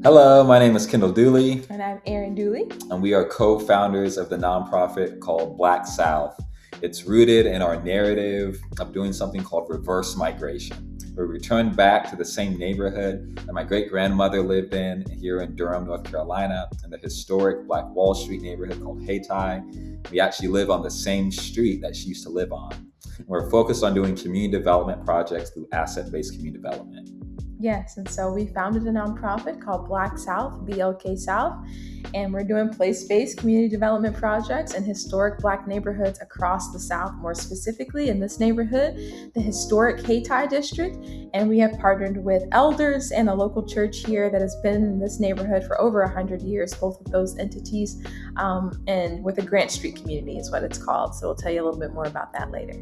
Hello, my name is Kendall Dooley, And I'm Erin Dooley. and we are co-founders of the nonprofit called Black South. It's rooted in our narrative of doing something called reverse migration. We returned back to the same neighborhood that my great-grandmother lived in here in Durham, North Carolina, in the historic Black Wall Street neighborhood called Hayti. We actually live on the same street that she used to live on. We're focused on doing community development projects through asset-based community development. Yes, and so we founded a nonprofit called Black South, BLK South, and we're doing place-based community development projects in historic Black neighborhoods across the South, more specifically in this neighborhood, the historic Hayti district, and we have partnered with elders and a local church here that has been in this neighborhood for over 100 years, both of those entities, and with the Grant Street community is what it's called, so we'll tell you a little bit more about that later.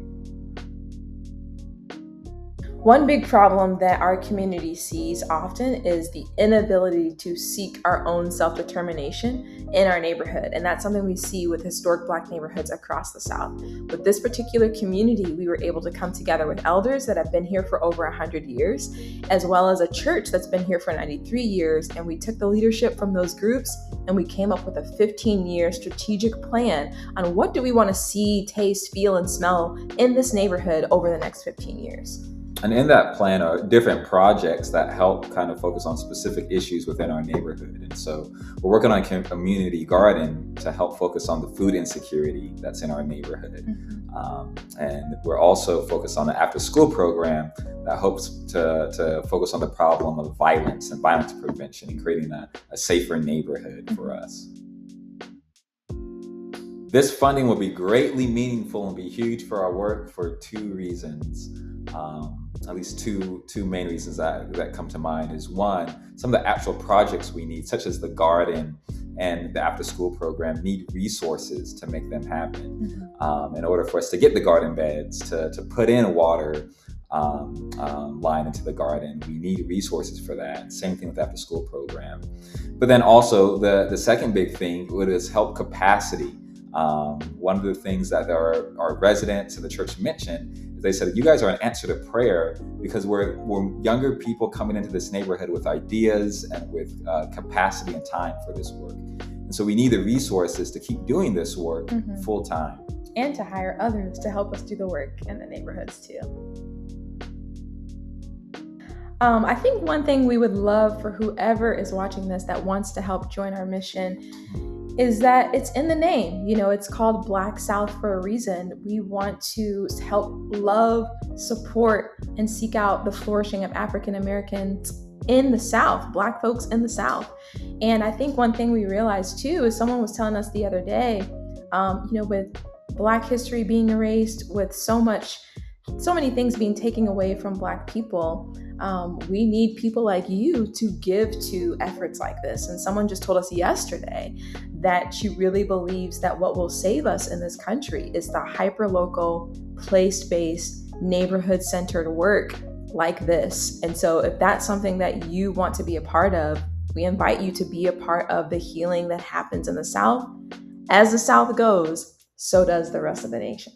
One big problem that our community sees often is the inability to seek our own self-determination in our neighborhood. And that's something we see with historic Black neighborhoods across the South. With this particular community, we were able to come together with elders that have been here for over 100 years, as well as a church that's been here for 93 years. And we took the leadership from those groups and we came up with a 15-year strategic plan on what do we want to see, taste, feel, and smell in this neighborhood over the next 15 years. And in that plan are different projects that help kind of focus on specific issues within our neighborhood. And so we're working on a community garden to help focus on the food insecurity that's in our neighborhood. And we're also focused on the after-school program that hopes to focus on the problem of violence and violence prevention and creating a safer neighborhood for us. This funding will be greatly meaningful and be huge for our work for two reasons. At least two main reasons that come to mind is one, some of the actual projects we need, such as the garden and the after-school program, need resources to make them happen. In order for us to get the garden beds, to put in a water line into the garden, we need resources for that. Same thing with the after-school program. But then also the second big thing is help capacity. One of the things that our residents and the church mentioned, they said, you guys are an answer to prayer because we're younger people coming into this neighborhood with ideas and with capacity and time for this work. And so we need the resources to keep doing this work full time. And to hire others to help us do the work in the neighborhoods too. I think one thing we would love for whoever is watching this that wants to help join our mission is that it's in the name. It's called Black South for a reason. We want to help love, support, and seek out the flourishing of African Americans in the South, Black folks in the South. And I think one thing we realized too is someone was telling us the other day, with Black history being erased, with so many things being taken away from Black people, we need people like you to give to efforts like this. And someone just told us yesterday that she really believes that what will save us in this country is the hyper-local, place-based, neighborhood-centered work like this. And so if that's something that you want to be a part of, we invite you to be a part of the healing that happens in the South. As the South goes, so does the rest of the nation.